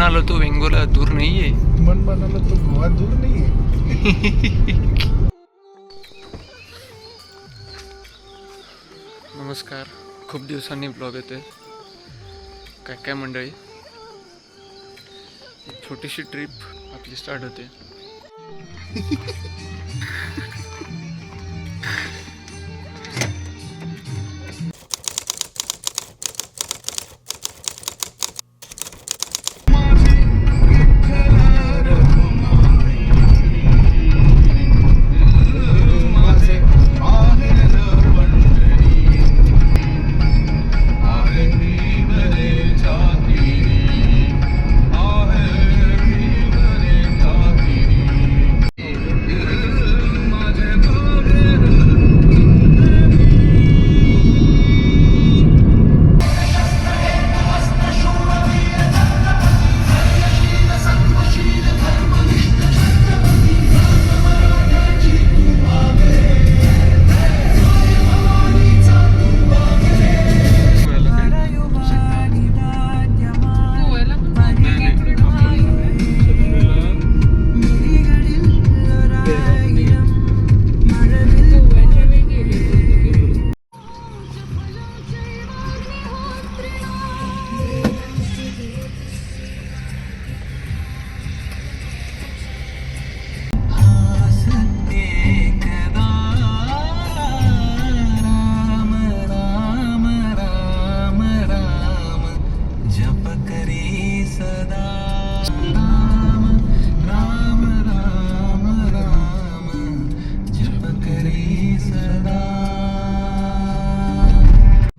म्हणालो तो वेंगोला दूर नाहीये. मन म्हणाला तो गोवा दूर नाहीये. नमस्कार, खूप दिवसांनी ब्लॉग येतोय. काय काय मंडळी, एक छोटीशी ट्रिप आपली स्टार्ट होते.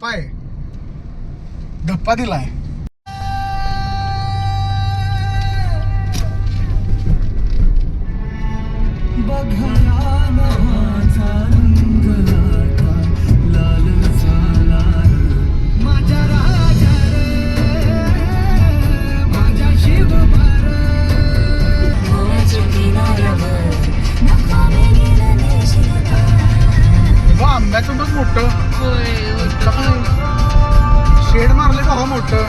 पाय धप्पा दिलाय. आंब्याचं बघ मोठं शेड मारले का हो मोठं.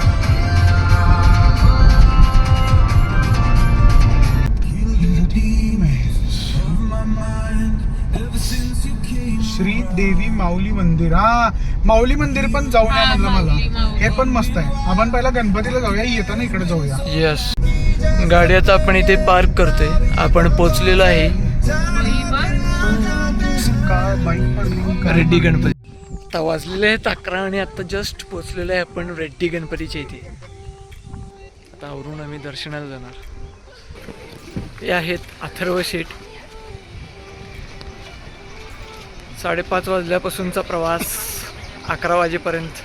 श्री देवी माऊली मंदिर. हा, माऊली मंदिर पण जाऊया म्हणलं मला. हे पण मस्त आहे. आपण पहिला गणपतीला जाऊया, येताना इकडे जाऊया. यस, गाडी आता आपण इथे पार्क करतोय. आपण पोचलेलो आहे रेड्डी गणपती. आता वाजलेले आहेत 11 आणि आता जस्ट पोचलेलो आहे आपण रेड्डी गणपतीच्या इथे. आता आवरून आम्ही दर्शनाला जाणार. हे आहेत अथर्व शेठ. 5:30 वाजल्यापासूनचा प्रवास 11 वाजेपर्यंत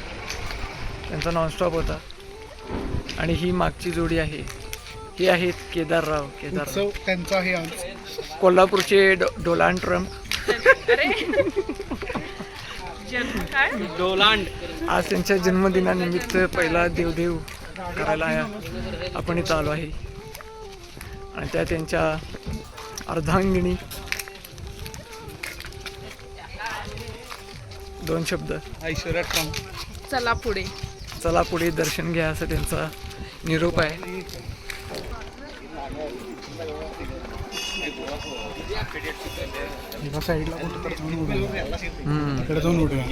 त्यांचा नॉनस्टॉप होता. आणि ही मागची जोडी आहे, ही आहेत केदारराव. त्यांचा हे आज कोल्हापूरचे डोलांड ट्रम्प. आज त्यांच्या जन्मदिनानिमित्त पहिला देवदेव करायला आपण इथं आलो आहे. आणि त्या त्यांच्या अर्धांगिनी. 2 शब्द. ऐश्वर्या ट्रम्प. चला पुढे दर्शन घ्या असं त्यांचा निरोप आहे. एका साईडला कुठं इकडे जाऊन उठूया.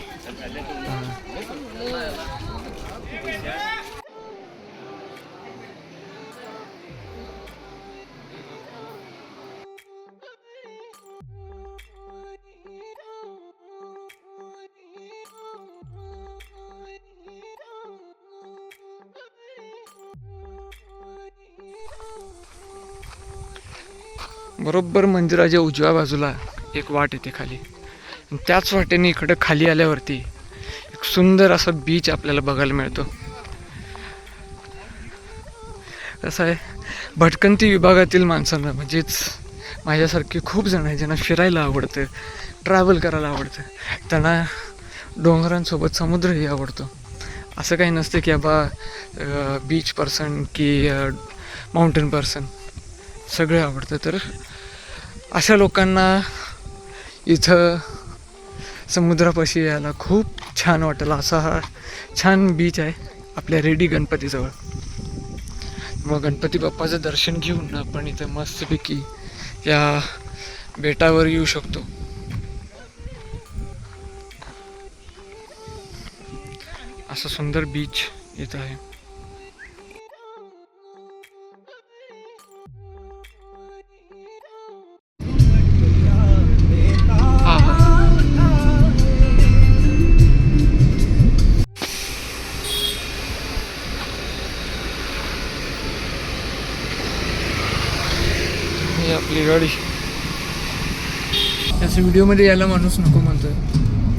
बरोबर मंदिराच्या उजव्या बाजूला एक वाट येते खाली. त्याच वाटेने इकडं खाली आल्यावरती एक सुंदर असा बीच आपल्याला बघायला मिळतो. कसं आहे, भटकंती विभागातील माणसांना म्हणजेच माझ्यासारखे खूप जण आहेत ज्यांना फिरायला आवडतं, ट्रॅव्हल करायला आवडतं, त्यांना डोंगरांसोबत समुद्रही आवडतो. असं काही नसतं की बाबा बीच पर्सन की माउंटेन पर्सन, सगळे आवडतं. तर अशा लोकांना इथं समुद्रापाशी यायला खूप छान वाटेल असा हा छान बीच आहे आपल्या रेड्डी गणपतीजवळ. मग गणपती बाप्पाचं दर्शन घेऊन आपण इथं मस्तपैकी या बेटावर येऊ शकतो. असं सुंदर बीच इथं आहे. हा हा ही आपली गाडी. त्याच्या व्हिडिओमध्ये यायला माणूस नको म्हणतोय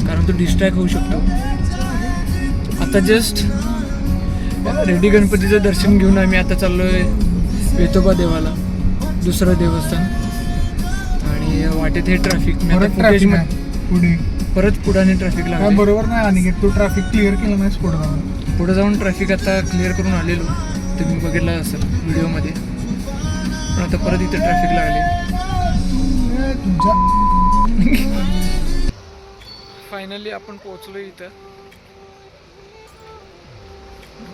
कारण तो डिस्ट्रॅक्ट होऊ शकतो. आता जस्ट रेड्डी गणपतीचं दर्शन घेऊन आम्ही आता चाललोय वेतोबा देवाला, दुसरं देवस्थान. आणि वाटेत हे ट्रॅफिक पुढे परत पुढाने ट्रॅफिक काय लागलं. बरोबर नाही आणि तू ट्रॅफिक क्लिअर केलं नाहीस पुढे जाऊन. पुढे जाऊन ट्रॅफिक आता क्लिअर करून आलेलो, तुम्ही बघितला असेल व्हिडिओमध्ये. पण आता परत इथे ट्रॅफिक लागले. फायनली आपण पोहोचलो इथं.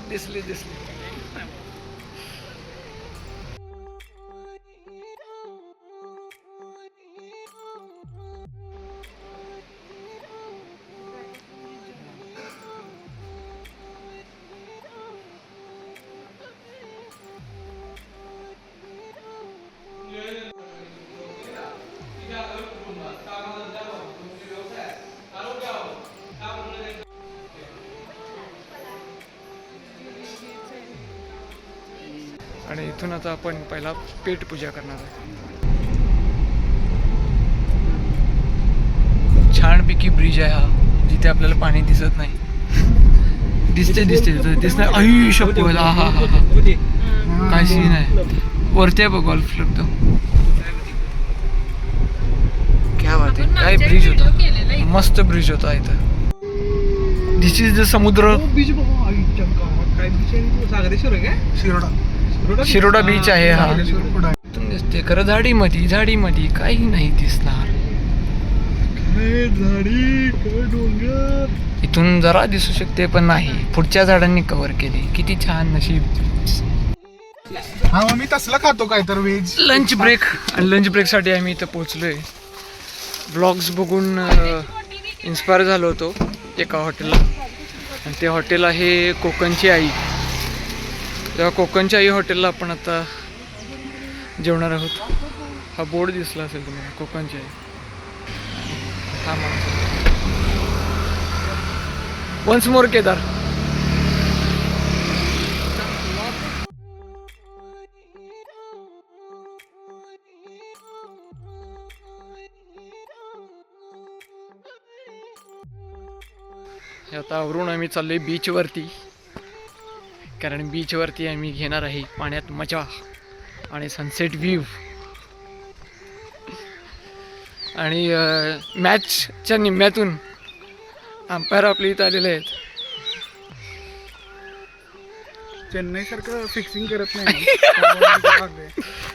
दिसले आणि इथून आता आपण पहिला पेट पूजा करणार आहे. छानपैकी ब्रिज आहे हा, जिथे आपल्याला पाणी दिसत नाही. दिसते दिसणार. आई शपथ, हा हा हा हा काय सीन आहे. वरती आहे बघ गोल्फ क्लब तो. क्या बात आहे, काय ब्रिज होता, मस्त ब्रिज होता इथं. दिस इज द समुद्र. काय सागरेश्वर आहे काय? शिरोडा बीच आहे हा. पुढे इथून दिसते खरं झाडीमध्ये काही नाही दिसणार. इथून जरा दिसू शकते पण नाही, पुढच्या झाडांनी कव्हर केली. किती छान नशीब. हा मग मी तसला खातो काय तर व्हेज. लंच ब्रेकसाठी आम्ही इथं पोहोचलोय. ब्लॉग्स बघून इन्स्पायर झालो होतो एका हॉटेलला, आणि ते हॉटेल आहे कोकणची आई. तेव्हा कोकणच्या आई हॉटेलला आपण आता जेवणार आहोत. हा बोर्ड दिसला असेल तुम्हाला, कोकणची आई. हा माणूस वन्स मोर केदार. आता आवरून आम्ही चाललोय बीचवरती, कारण बीचवरती आम्ही घेणार आहे पाण्यात मजा आणि सनसेट व्ह्यू. आणि मॅचच्या निम्म्यातून अंपायर आपल्या इथं आलेले आहेत. चेन्नई सारखं फिक्सिंग करत नाही.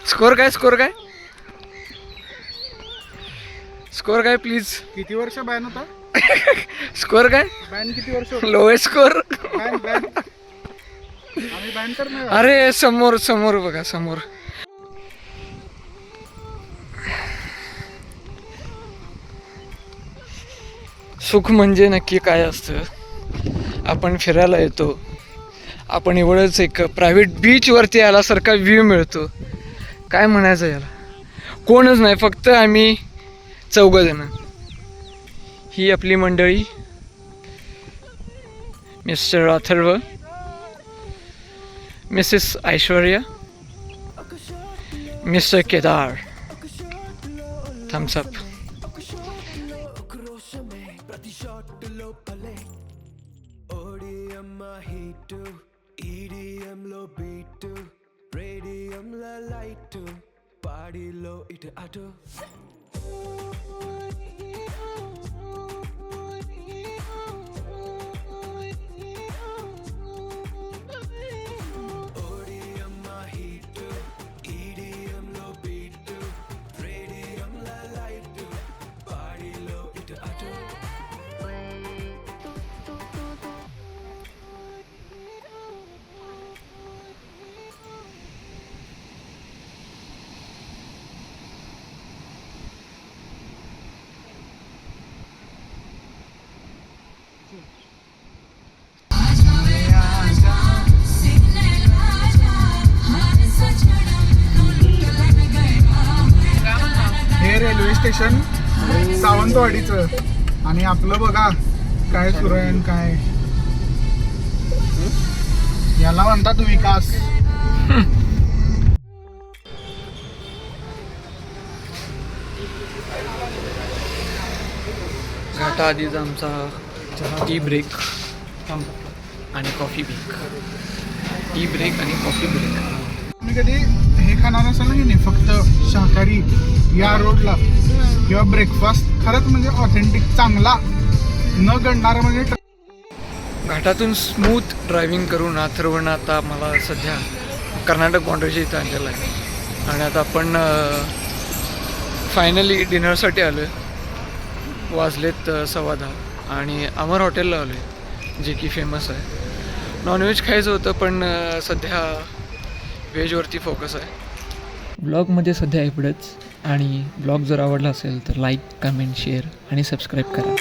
स्कोर काय प्लीज. किती वर्ष बॅन होता? स्कोर काय? बॅन किती वर्ष होता? Lowest score. बॅन आम्ही बॅन करणार. अरे समोर बघा समोर. सुख म्हणजे नक्की काय असतं. आपण फिरायला येतो, आपण एवढंच एक प्रायव्हेट बीचवरती आल्यासारखा व्ह्यू मिळतो. काय म्हणायचं याला, कोणच नाही, फक्त आम्ही 4 जण. ही आपली मंडळी, Mr Atharva, Mrs Aishwarya, Mr Kedar. Thumbs up. हे रेल्वे स्टेशन सावंतवाडीचं आणि आपलं बघा काय सुरू आहे आणि काय याला म्हणतात विकास. घाटा आधीच आमचा टी ब्रेक आणि कॉफी ब्रेक. टी ब्रेक आणि कॉफी ब्रेक. तुम्ही कधी हे खाणार असाल ना की नाही फक्त शाकाहारी या रोडला किंवा ब्रेकफास्ट खरंच म्हणजे ऑथेंटिक चांगला न गणणारा म्हणजे घाटातून स्मूथ ड्रायव्हिंग करून अथर्वण आता मला सध्या कर्नाटक बाँड्रीच्या इथं आणलेलं आहे आणि आता आपण फायनली डिनरसाठी आलो आहे. वाजलेत 10:15 आणि अमर हॉटेलला आलो आहे जे की फेमस आहे. नॉनव्हेज खायचं होतं पण सध्या व्हेजवरती फोकस आहे. ब्लॉगमध्ये सध्या एवढंच आणि ब्लॉग जर आवडला असेल तर लाईक कमेंट शेअर आणि सबस्क्राईब करा.